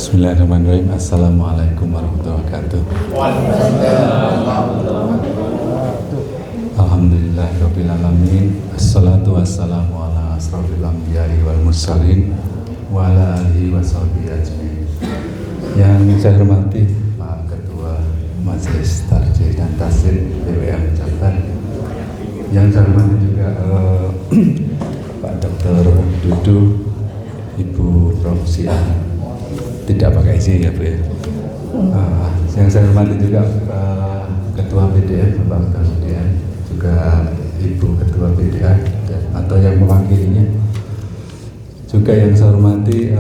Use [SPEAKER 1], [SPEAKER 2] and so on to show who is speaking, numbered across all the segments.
[SPEAKER 1] Bismillahirrahmanirrahim. Assalamualaikum warahmatullahi wabarakatuh. Alhamdulillahirabbil alamin. Assalatu wassalamu ala asrofil anbiya'i wal mursalin wa ala alihi washabihi ajmain. Yang saya hormati Pak Ketua Majelis Tarjih dan Tasir PWM Jabar. Yang saya hormati juga Pak Dr. Dudu, Ibu Prof. Siah. Tidak pakai izin ya Bu ya. Yang saya hormati juga Ketua PDN, Bapak Ketua PDN, juga Ibu Ketua PDA atau yang mewakilinya. Juga yang saya hormati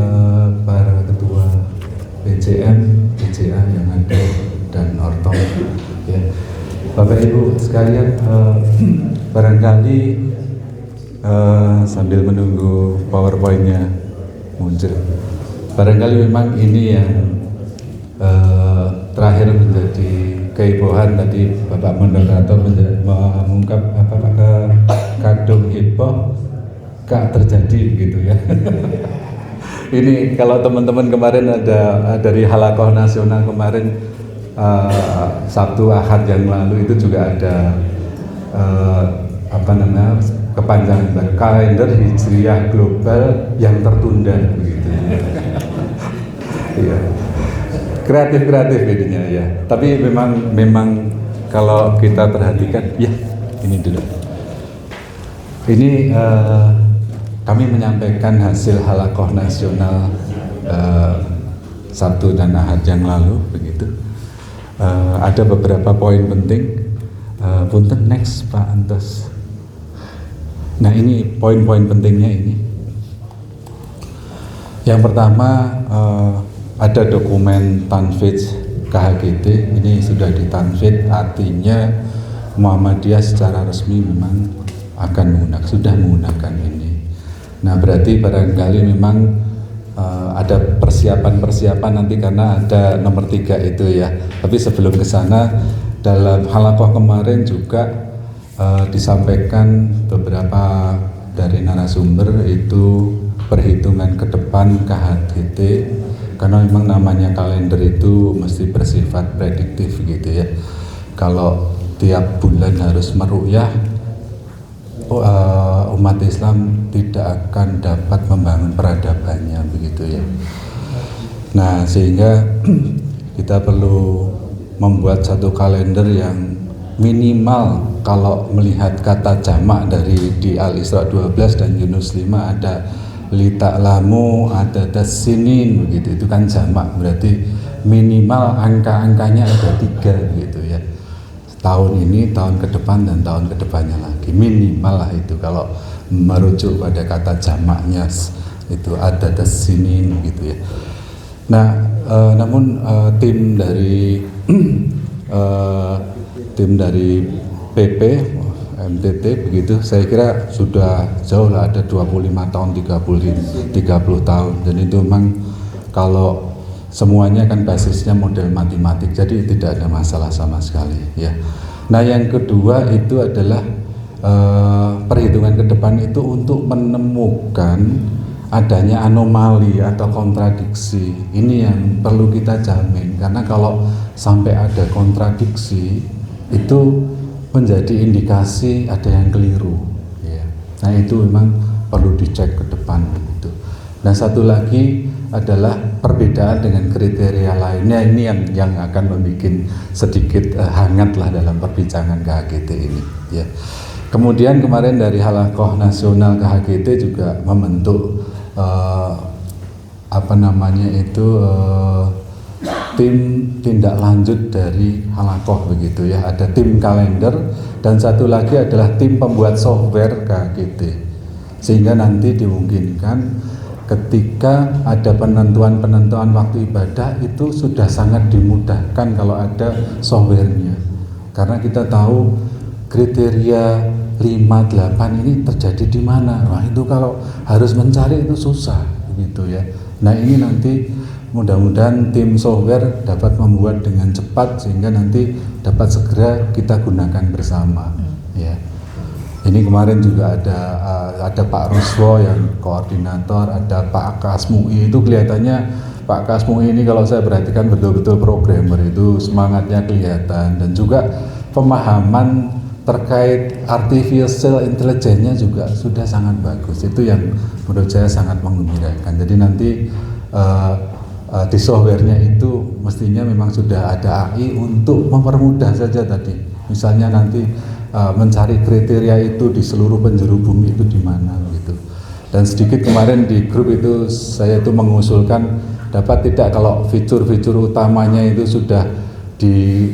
[SPEAKER 1] para Ketua PCM, PCA yang ada dan Ortom. Ya. Bapak Ibu sekalian, barangkali sambil menunggu PowerPoint-nya muncul. Barangkali memang ini yang terakhir menjadi kehebohan. Tadi Bapak Moderator mengungkap kadung heboh gak terjadi gitu ya. Ini kalau teman-teman kemarin ada dari Halakoh Nasional kemarin Sabtu Ahad yang lalu itu juga ada kepanjangan kalender Hijriah global yang tertunda begitu. Iya. Kreatif jadinya ya. Tapi memang kalau kita perhatikan ya ini dulu. Ini kami menyampaikan hasil Halakoh Nasional Sabtu dan Ahad yang lalu begitu. Ada beberapa poin penting. Punten next Pak Antos. Nah ini poin-poin pentingnya ini. Yang pertama ada dokumen tanfidz KHGT. Ini sudah ditanfidz, artinya Muhammadiyah secara resmi memang sudah menggunakan ini. Nah berarti barangkali memang ada persiapan nanti karena ada nomor 3 itu ya. Tapi sebelum ke sana, dalam halakoh kemarin juga disampaikan beberapa dari narasumber itu perhitungan ke depan KHGT, karena memang namanya kalender itu mesti bersifat prediktif gitu ya. Kalau tiap bulan harus meru'yah, umat Islam tidak akan dapat membangun peradabannya begitu ya. Nah sehingga kita perlu membuat satu kalender yang minimal, kalau melihat kata jamak di Al-Isra 12 dan Yunus 5 ada lita'lamu, ada tasinin begitu, itu kan jamak, berarti minimal angka-angkanya ada 3 gitu ya. Tahun ini, tahun ke depan dan tahun ke depannya lagi, minimal lah itu kalau merujuk pada kata jamaknya itu ada tasinin gitu ya. Nah namun tim dari PP MTT begitu, saya kira sudah jauh lah, ada 25 tahun, 30 tahun, dan itu memang kalau semuanya kan basisnya model matematik, jadi tidak ada masalah sama sekali ya. Nah yang kedua itu adalah perhitungan ke depan itu untuk menemukan adanya anomali atau kontradiksi. Ini yang perlu kita jamin, karena kalau sampai ada kontradiksi itu menjadi indikasi ada yang keliru ya. Nah itu memang perlu dicek ke depan gitu. Nah satu lagi adalah perbedaan dengan kriteria lainnya, ini yang akan membuat sedikit hangat lah dalam perbincangan KHGT ini ya. Kemudian kemarin dari Halakoh Nasional KHGT juga membentuk tim tindak lanjut dari halakoh begitu ya. Ada tim kalender dan satu lagi adalah tim pembuat software KHGT, sehingga nanti dimungkinkan ketika ada penentuan waktu ibadah itu sudah sangat dimudahkan kalau ada softwarenya, karena kita tahu kriteria 5, 8 ini terjadi di mana. Wah itu kalau harus mencari itu susah begitu ya. Nah ini nanti mudah-mudahan tim software dapat membuat dengan cepat sehingga nanti dapat segera kita gunakan bersama ya. Ini kemarin juga ada Pak Ruswo yang koordinator, ada Pak Kasmui, itu kelihatannya Pak Kasmu ini kalau saya perhatikan betul-betul programmer, itu semangatnya kelihatan, dan juga pemahaman terkait artificial intelligence-nya juga sudah sangat bagus. Itu yang menurut saya sangat menggembirakan. Jadi nanti di softwarenya itu mestinya memang sudah ada AI untuk mempermudah saja tadi. Misalnya nanti mencari kriteria itu di seluruh penjuru bumi itu di mana gitu. Dan sedikit kemarin di grup itu saya itu mengusulkan dapat tidak kalau fitur-fitur utamanya itu sudah di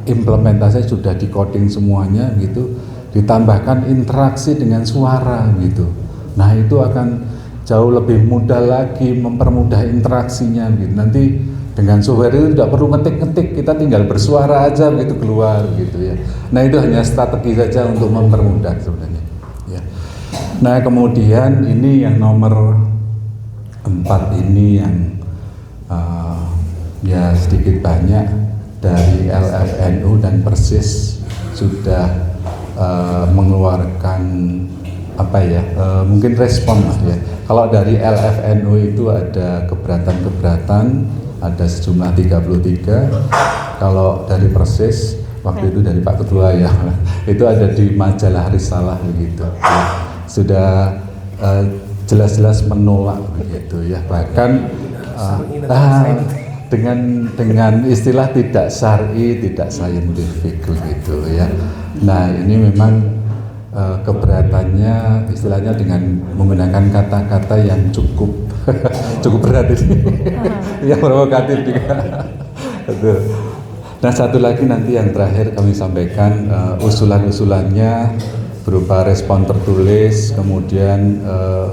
[SPEAKER 1] implementasi, sudah di coding semuanya gitu, ditambahkan interaksi dengan suara gitu. Nah itu akan jauh lebih mudah lagi mempermudah interaksinya gitu. Nanti dengan software itu tidak perlu ngetik-ngetik, kita tinggal bersuara aja begitu keluar gitu ya. Nah itu hanya strategi saja untuk mempermudah sebenarnya ya. Nah kemudian ini yang nomor 4 ini yang ya sedikit banyak dari LFNU dan Persis sudah mengeluarkan apa ya, mungkin respon lah ya. Kalau dari LFNU itu ada keberatan-keberatan, ada sejumlah 33. Kalau dari Persis waktu itu dari Pak Ketua ya, itu ada di majalah Risalah begitu ya. Sudah jelas-jelas menolak begitu ya, bahkan dengan istilah tidak syar'i, tidak saintifik begitu ya. Nah ini memang keberatannya istilahnya dengan menggunakan kata-kata yang cukup cukup berat ini, yang provokatif juga. Nah satu lagi nanti yang terakhir kami sampaikan usulan-usulannya berupa respon tertulis, kemudian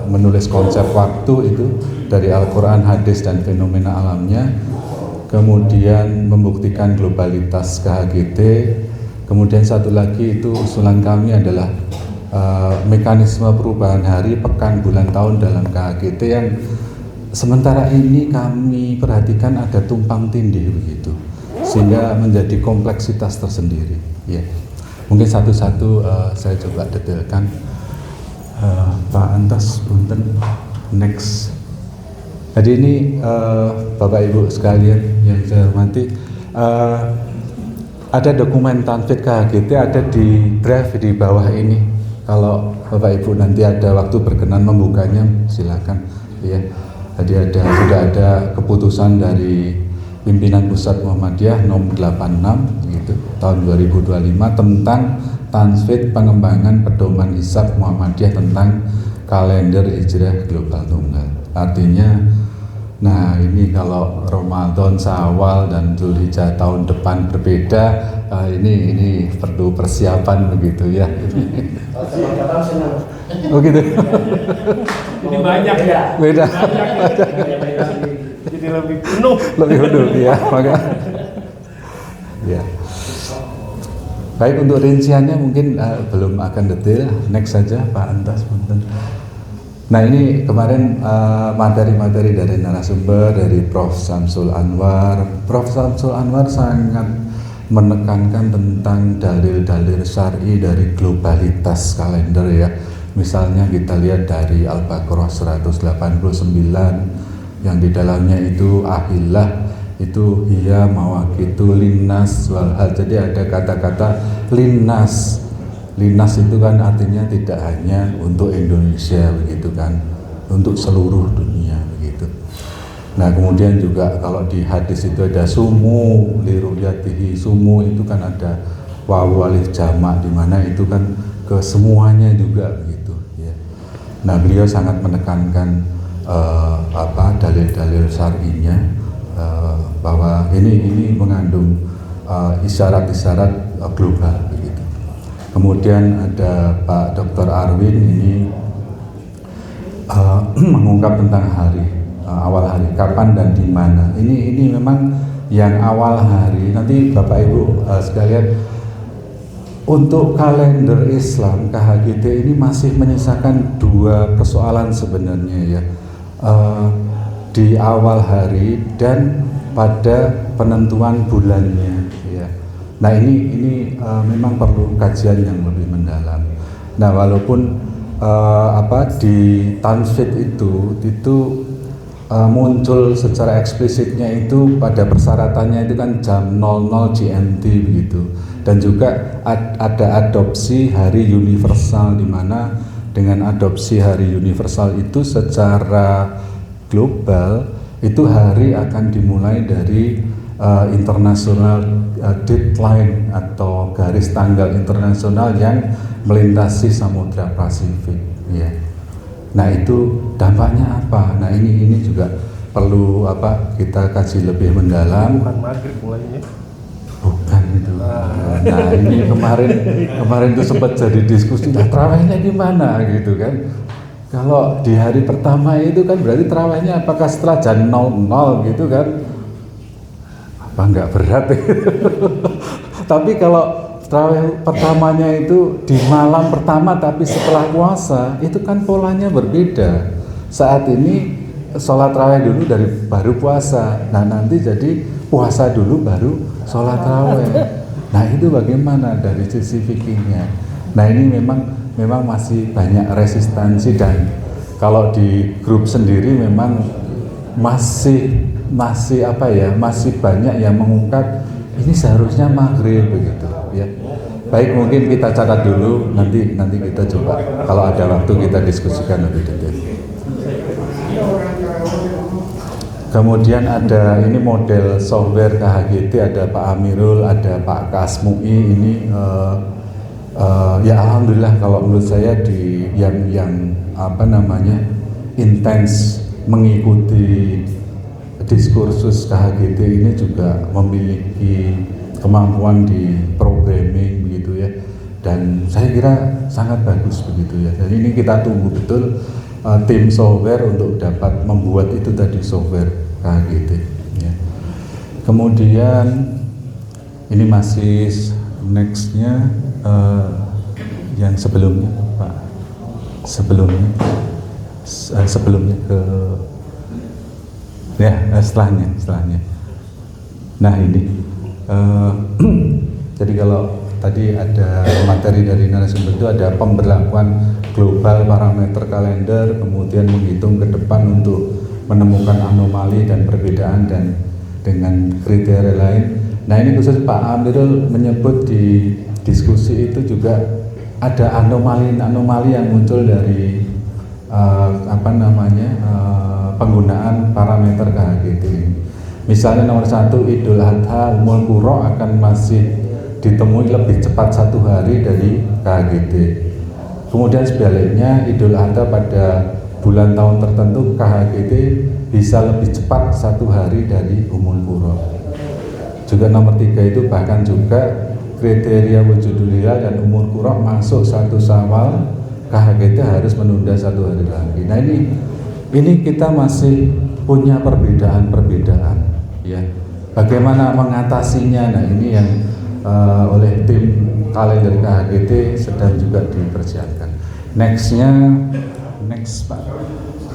[SPEAKER 1] menulis konsep waktu itu dari Al-Quran, hadis dan fenomena alamnya, kemudian membuktikan globalitas KHGT. Kemudian satu lagi itu usulan kami adalah mekanisme perubahan hari, pekan, bulan, tahun dalam KHGT yang sementara ini kami perhatikan ada tumpang tindih begitu, sehingga menjadi kompleksitas tersendiri. Ya, mungkin satu-satu saya coba detailkan. Pak Antas, punten, next. Jadi ini Bapak Ibu sekalian yang saya hormati. Ada dokumen tanfid KHGT ada di drive di bawah ini. Kalau Bapak Ibu nanti ada waktu berkenan membukanya, silakan. Ya, jadi sudah ada keputusan dari pimpinan pusat Muhammadiyah nomor 86 gitu tahun 2025 tentang tanfid pengembangan pedoman hisab Muhammadiyah tentang kalender hijrah global tunggal. Artinya, nah ini kalau Ramadan, Syawal dan Dzulhijjah tahun depan berbeda, ini perlu persiapan begitu ya. Oh gitu.
[SPEAKER 2] Jadi banyak ya.
[SPEAKER 1] Beda.
[SPEAKER 2] Jadi lebih penuh.
[SPEAKER 1] Lebih penuh ya, maka. Ya. Baik, untuk rinciannya mungkin belum akan detail. Next saja Pak Antas, punten. Nah ini kemarin materi-materi dari narasumber dari Prof. Syamsul Anwar. Prof. Syamsul Anwar sangat menekankan tentang dalil-dalil syar'i dari globalitas kalender ya. Misalnya kita lihat dari Al-Baqarah 189 yang di dalamnya itu ahillah itu hiya mawaqitu linnas wal hal. Jadi ada kata-kata linnas. Linnas itu kan artinya tidak hanya untuk Indonesia begitu kan, untuk seluruh dunia begitu. Nah kemudian juga kalau di hadis itu ada sumu liruyatihi, sumu itu kan ada wawu alif jamak di mana itu kan ke semuanya juga begitu ya. Nah beliau sangat menekankan dalil-dalil syar'inya bahwa ini mengandung isyarat-isyarat global begitu. Kemudian ada Pak Dr. Arwin ini mengungkap tentang hari, awal hari, kapan dan di mana. Ini memang yang awal hari. Nanti Bapak Ibu sekalian, untuk kalender Islam KHGT ini masih menyisakan dua persoalan sebenarnya ya, di awal hari dan pada penentuan bulannya. Nah ini memang perlu kajian yang lebih mendalam. Nah walaupun di tanfid itu muncul secara eksplisitnya itu pada persyaratannya itu kan jam 00 GMT begitu, dan juga ada adopsi hari universal, di mana dengan adopsi hari universal itu secara global itu hari akan dimulai dari international deadline atau garis tanggal internasional yang melintasi Samudra Pasifik, ya. Nah itu dampaknya apa? Nah ini juga perlu kita kaji lebih mendalam.
[SPEAKER 2] Bukan maghrib mulainya.
[SPEAKER 1] Bukan itu. Nah ini kemarin itu sempat jadi diskusi. Nah terawihnya gimana gitu kan? Kalau di hari pertama itu kan berarti terawihnya apakah setelah jam 00 gitu kan? Apa nggak berat? Tapi kalau terawih pertamanya itu di malam pertama tapi setelah puasa, itu kan polanya berbeda. Saat ini sholat terawih dulu baru puasa. Nah nanti jadi puasa dulu baru sholat terawih. Nah itu bagaimana dari sisi fikihnya? Nah ini memang masih banyak resistensi, dan kalau di grup sendiri memang masih banyak yang mengungkap ini seharusnya maghrib begitu, ya. Baik, mungkin kita catat dulu, nanti kita coba kalau ada waktu kita diskusikan lebih detail. Kemudian ada ini model software KHGT, ada Pak Amirul, ada Pak Kasmui. Ini ya alhamdulillah kalau menurut saya yang intens mengikuti diskursus KHGT ini juga memiliki kemampuan di programming begitu ya, dan saya kira sangat bagus begitu ya. Jadi ini kita tunggu betul tim software untuk dapat membuat itu tadi software KHGT ya. Kemudian ini masih nextnya yang sebelumnya Pak, sebelumnya ke ya setelahnya. Nah ini jadi kalau tadi ada materi dari narasumber itu ada pemberlakuan global parameter kalender, kemudian menghitung ke depan untuk menemukan anomali dan perbedaan dan dengan kriteria lain. Nah ini khusus Pak Amirul menyebut di diskusi itu juga ada anomali yang muncul dari penggunaan parameter KHGT. Misalnya nomor 1, Idul Adha Ummul Qura akan masih ditemui lebih cepat 1 hari dari KHGT. Kemudian sebaliknya Idul Adha pada bulan tahun tertentu KHGT bisa lebih cepat 1 hari dari Ummul Qura. Juga nomor 3 itu bahkan juga kriteria wujudul hilal dan Ummul Qura masuk 1 Syawal, KHGT harus menunda 1 hari lagi. Nah ini kita masih punya perbedaan ya. Bagaimana mengatasinya? Nah ini yang oleh tim kalender KHGT sedang juga dipersiapkan. Next Pak.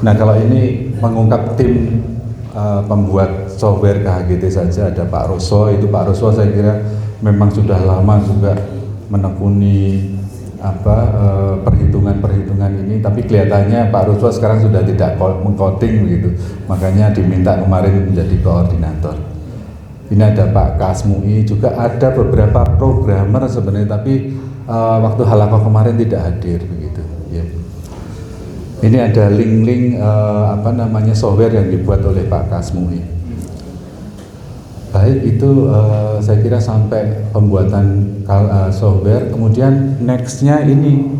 [SPEAKER 1] Nah kalau ini mengungkap tim pembuat software KHGT saja ada Pak Roso. Itu Pak Roso saya kira memang sudah lama juga menekuni perhitungan ini, tapi kelihatannya Pak Ruswa sekarang sudah tidak mengcoding begitu, makanya diminta kemarin menjadi koordinator. Ini ada Pak Kasmui, juga ada beberapa programmer sebenarnya, tapi waktu halakoh kemarin tidak hadir begitu ya. Ini ada link-link software yang dibuat oleh Pak Kasmui. Baik, itu saya kira sampai pembuatan software. Kemudian nextnya ini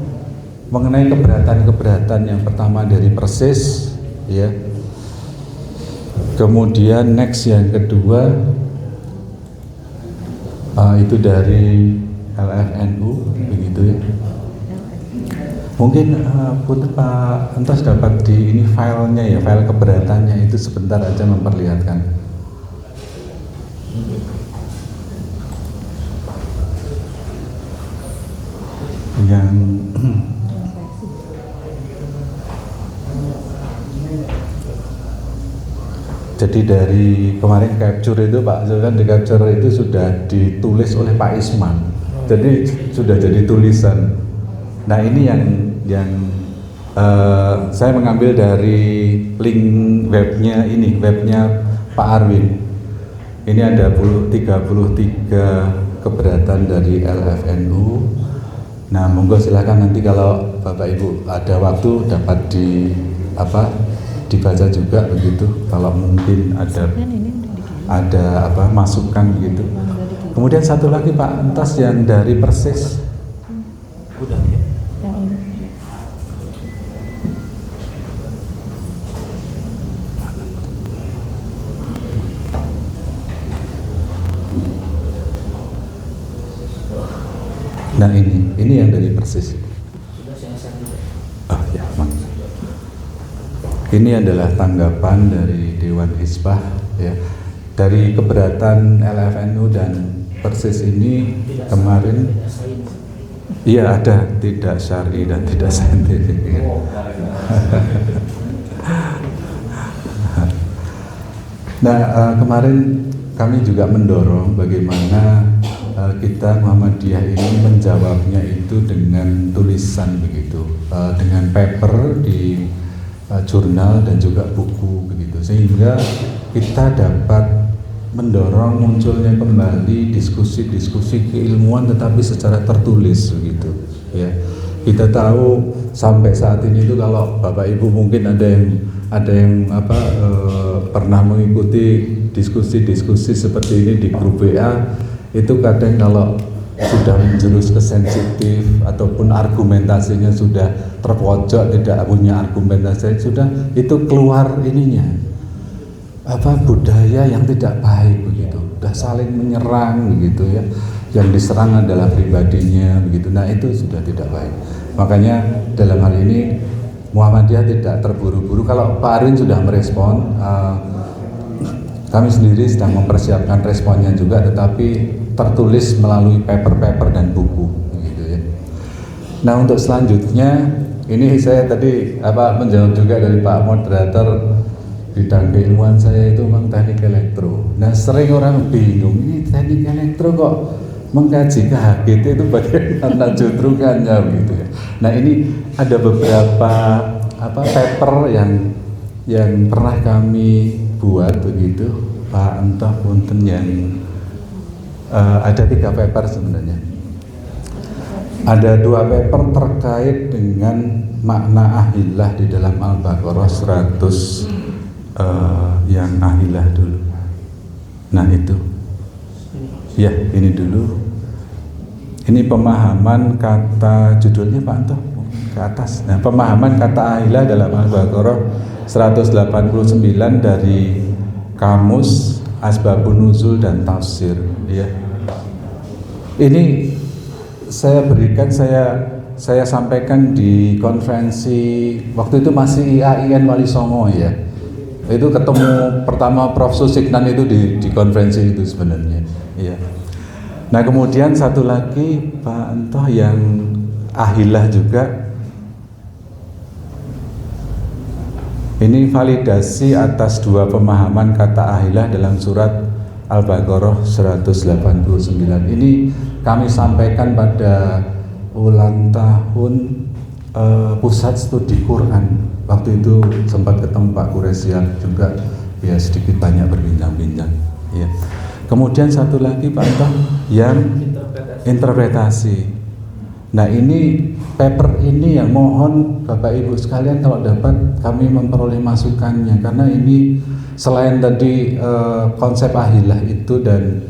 [SPEAKER 1] mengenai keberatan yang pertama dari Persis ya. Kemudian next yang kedua itu dari LFNU begitu ya. Mungkin Pak Entos dapat di ini filenya ya, file keberatannya itu sebentar aja memperlihatkan. Yang jadi dari kemarin capture itu Pak Zulkan, di capture itu sudah ditulis oleh Pak Isman, jadi sudah jadi tulisan. Nah ini yang Saya mengambil dari link webnya ini, webnya Pak Arwin. Ini ada 33 keberatan dari LFNU. Nah, monggo silakan nanti kalau Bapak Ibu ada waktu dapat dibaca juga begitu. Kalau mungkin ada masukan begitu. Kemudian satu lagi Pak Entas yang dari Persis. Udah ya. Nah ini yang dari Persis. Oh ya, ini adalah tanggapan dari Dewan Hizbah ya. Dari keberatan LFNU dan Persis ini kemarin, iya ada tidak syar'i dan tidak saintifik. Ya. Nah kemarin kami juga mendorong bagaimana kita Muhammadiyah ini menjawabnya itu dengan tulisan begitu, dengan paper di jurnal dan juga buku begitu, sehingga kita dapat mendorong munculnya kembali diskusi-diskusi keilmuan tetapi secara tertulis begitu ya. Kita tahu sampai saat ini itu kalau Bapak Ibu mungkin ada yang pernah mengikuti diskusi-diskusi seperti ini di grup WA, itu kadang kalau sudah menjurus ke sensitif ataupun argumentasinya sudah terpojok, tidak punya argumentasi, sudah itu keluar ininya budaya yang tidak baik begitu, sudah saling menyerang begitu ya, yang diserang adalah pribadinya begitu. Nah itu sudah tidak baik. Makanya dalam hal ini Muhammadiyah tidak terburu-buru. Kalau Pak Arin sudah merespon, kami sendiri sedang mempersiapkan responnya juga, tetapi tertulis melalui paper-paper dan buku gitu ya. Nah untuk selanjutnya ini saya tadi menjawab juga dari Pak Moderator, bidang keilmuan saya itu memang teknik elektro. Nah sering orang bingung, ini teknik elektro kok mengkaji KHGT itu bagaimana jutrukannya gitu ya. Nah ini ada beberapa paper yang pernah kami buat begitu Pak, entah punten yang ada 3 paper sebenarnya. Ada 2 paper terkait dengan makna ahillah di dalam Al-Baqarah 100 yang ahillah dulu. Nah itu ya, ini dulu. Ini pemahaman kata, judulnya Pak Anto ke atas. Nah, pemahaman kata ahillah dalam Al-Baqarah 189 dari Kamus, Asbabun Nuzul dan Tafsir ya. Ini saya sampaikan di konferensi waktu itu masih IAIN Wali Songo ya. Itu ketemu pertama Prof. Susiknan itu di konferensi itu sebenarnya ya. Nah kemudian satu lagi Pak Anto yang ahillah juga. Ini validasi atas 2 pemahaman kata ahillah dalam surat Al-Baqarah 189. Ini kami sampaikan pada ulang tahun pusat studi Quran. Waktu itu sempat ketemu Pak Quraisyah juga, ya sedikit banyak berbincang-bincang. Ya. Kemudian satu lagi Pak Anto yang interpretasi. Nah ini paper ini yang mohon Bapak Ibu sekalian kalau dapat kami memperoleh masukannya, karena ini selain tadi konsep ahillah itu dan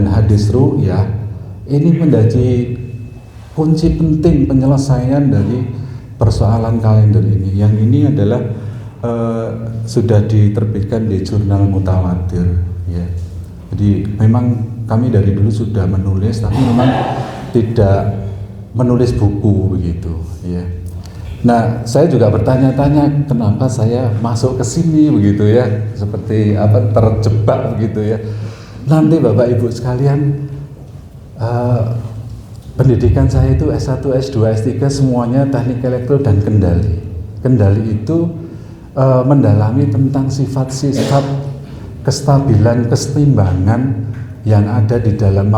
[SPEAKER 1] hadis ru'yah, ini menjadi kunci penting penyelesaian dari persoalan kalender ini. Yang ini adalah sudah diterbitkan di jurnal Mutawatir ya. Jadi memang kami dari dulu sudah menulis, tapi memang tidak menulis buku begitu ya. Nah, saya juga bertanya-tanya kenapa saya masuk ke sini begitu ya, seperti terjebak begitu ya. Nanti Bapak Ibu sekalian, pendidikan saya itu S1, S2, S3 semuanya teknik elektro dan kendali. Kendali itu mendalami tentang sifat-sifat kestabilan, keseimbangan yang ada di dalam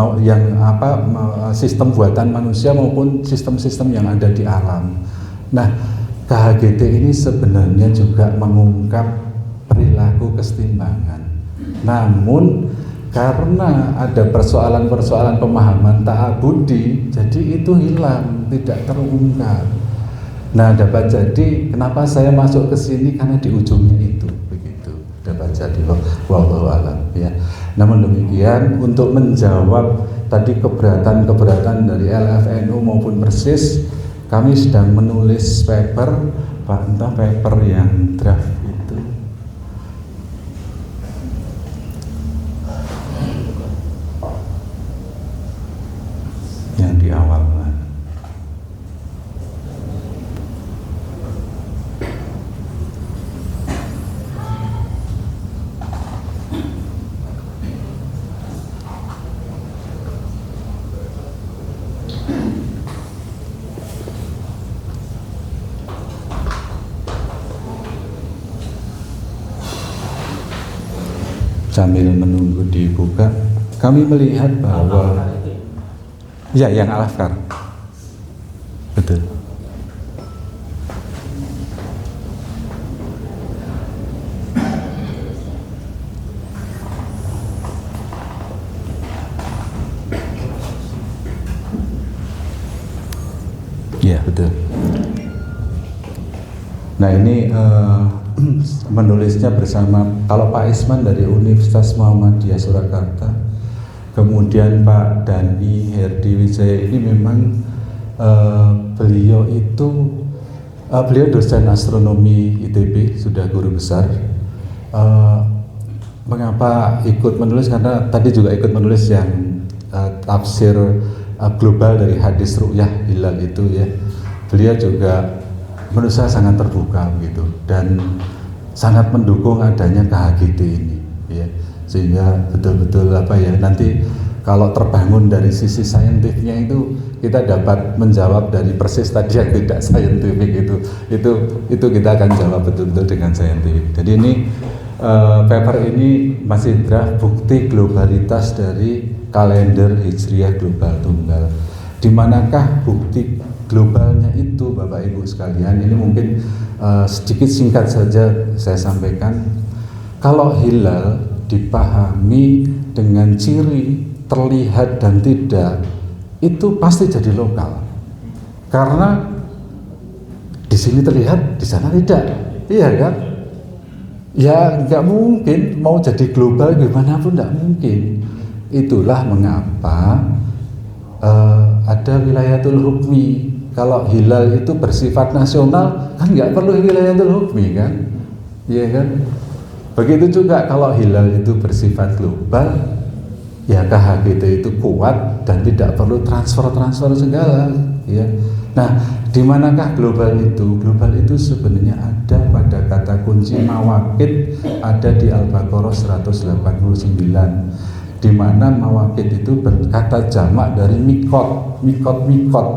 [SPEAKER 1] sistem buatan manusia maupun sistem-sistem yang ada di alam. Nah, KHGT ini sebenarnya juga mengungkap perilaku kesetimbangan. Namun karena ada persoalan-persoalan pemahaman ta'abudi, jadi itu hilang, tidak terungkap. Nah, dapat jadi kenapa saya masuk ke sini karena di ujungnya itu begitu. Dapat jadi wallahu alam ya. Namun demikian untuk menjawab tadi keberatan-keberatan dari LFNU maupun Persis, kami sedang menulis paper, entah paper yang draft itu. Yang di awal. Sambil menunggu dibuka, kami melihat bahwa ya yang Al-Afkar, betul. Ya betul. Nah ini menulisnya bersama, kalau Pak Isman dari Universitas Muhammadiyah Surakarta, kemudian Pak Dani Herdi Wijaya ini memang beliau dosen astronomi ITB, sudah guru besar. Mengapa ikut menulis? Karena tadi juga ikut menulis yang tafsir global dari hadis ru'yah hilal itu ya. Beliau juga menurut saya sangat terbuka begitu dan sangat mendukung adanya KHGT ini ya, sehingga betul-betul nanti kalau terbangun dari sisi saintifnya itu kita dapat menjawab dari Persis tadi yang tidak saintifik itu kita akan jawab betul-betul dengan saintifik. Jadi ini paper ini masih draft bukti globalitas dari kalender Hijriah global tunggal. Di manakah bukti globalnya itu Bapak Ibu sekalian? Ini mungkin sedikit singkat saja saya sampaikan. Kalau hilal dipahami dengan ciri terlihat dan tidak, itu pasti jadi lokal. Karena di sini terlihat, di sana tidak, iya kan? Ya nggak mungkin mau jadi global gimana pun nggak mungkin. Itulah mengapa ada wilayatul hukmi. Kalau hilal itu bersifat nasional, kan nggak perlu wilayatul hukmi kan, iya kan? Begitu juga kalau hilal itu bersifat global, ya KHGT itu kuat dan tidak perlu transfer segala, ya. Nah, di manakah global itu? Global itu sebenarnya ada pada kata kunci mawaqit, ada di Al-Baqarah 189. Di mana mawaqit itu berkata jamak dari mikot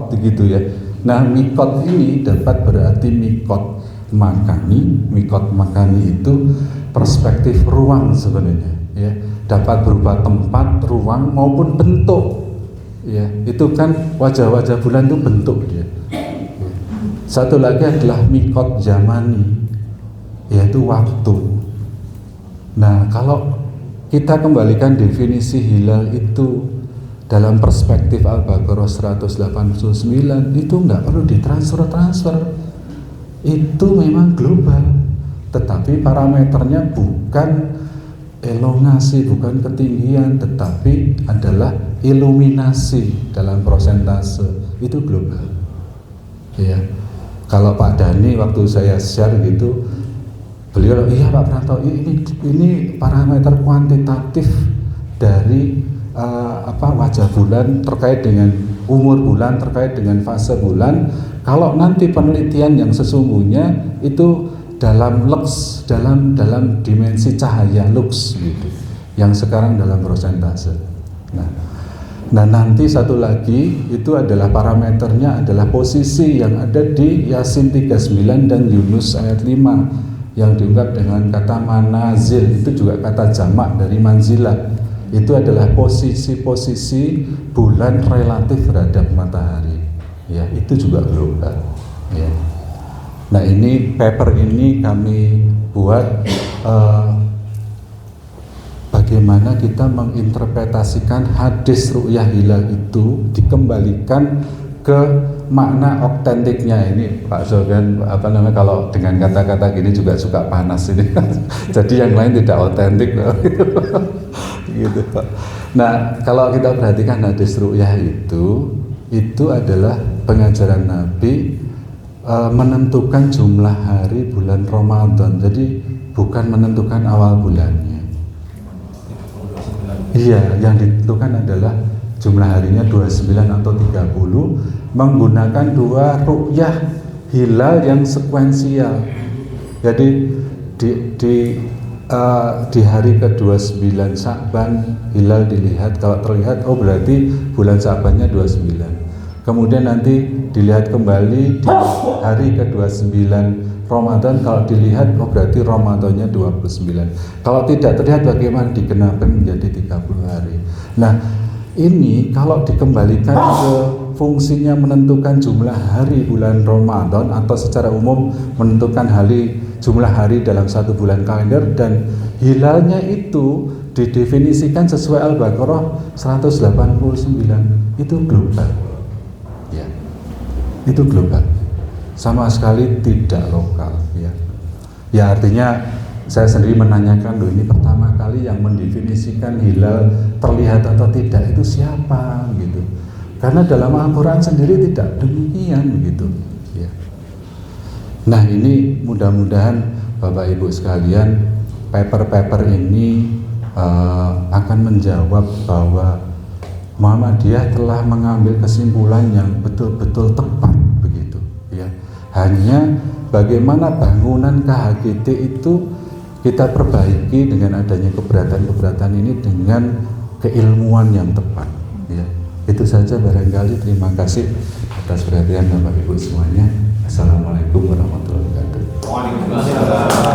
[SPEAKER 1] begitu ya. Nah, mikot ini dapat berarti mikot makani itu perspektif ruang sebenarnya ya, dapat berupa tempat, ruang maupun bentuk ya. Itu kan wajah-wajah bulan itu bentuk ya. Satu lagi adalah mikot zamani, yaitu waktu. Nah, kalau kita kembalikan definisi hilal itu dalam perspektif Al-Baqarah 189, itu nggak perlu ditransfer. Itu memang global, tetapi parameternya bukan elongasi, bukan ketinggian, tetapi adalah iluminasi dalam prosentase. Itu global ya. Kalau Pak Dani waktu saya share gitu, beliau, iya Pak Pranto, ini parameter kuantitatif dari wajah bulan terkait dengan umur bulan, terkait dengan fase bulan. Kalau nanti penelitian yang sesungguhnya itu dalam lux, dalam dimensi cahaya lux gitu, yang sekarang dalam prosentase. Nah nanti satu lagi itu adalah parameternya adalah posisi yang ada di Yasin 39 dan Yunus ayat 5 yang diungkap dengan kata manazil, itu juga kata jamak dari manzilah. Itu adalah posisi-posisi bulan relatif terhadap matahari ya, itu juga global ya. Nah ini paper ini kami buat bagaimana kita menginterpretasikan hadis ru'yah hilal itu dikembalikan ke makna otentiknya. Ini Pak Zogan kalau dengan kata-kata gini juga suka panas ini. Jadi yang lain tidak otentik gitu Pak. Nah kalau kita perhatikan hadis ru'yah itu adalah pengajaran Nabi menentukan jumlah hari bulan Ramadan. Jadi bukan menentukan awal bulannya. Iya, yang ditentukan adalah jumlah harinya 29 atau 30 menggunakan dua ru'yah hilal yang sekuensial. Jadi di hari ke-29 Sya'ban hilal dilihat, kalau terlihat oh berarti bulan Sya'bannya 29. Kemudian nanti dilihat kembali di hari ke-29 Ramadan, kalau dilihat oh berarti Ramadannya 29. Kalau tidak terlihat bagaimana dikenakan menjadi 30 hari. Nah, ini kalau dikembalikan ke fungsinya menentukan jumlah hari bulan Ramadan atau secara umum menentukan jumlah hari dalam satu bulan kalender, dan hilalnya itu didefinisikan sesuai Al-Baqarah 189, itu global. Ya. Itu global. Sama sekali tidak lokal, ya. Ya artinya saya sendiri menanyakan, loh ini pertama kali yang mendefinisikan hilal terlihat atau tidak itu siapa gitu. Karena dalam Al-Quran sendiri tidak demikian begitu. Ya. Nah ini mudah-mudahan Bapak Ibu sekalian, paper-paper ini akan menjawab bahwa Muhammadiyah telah mengambil kesimpulan yang betul-betul tepat begitu. Ya. Hanya bagaimana bangunan KHGT itu kita perbaiki dengan adanya keberatan-keberatan ini dengan keilmuan yang tepat. Ya. Itu saja barangkali. Terima kasih atas perhatian Bapak Ibu semuanya. Assalamualaikum warahmatullahi wabarakatuh.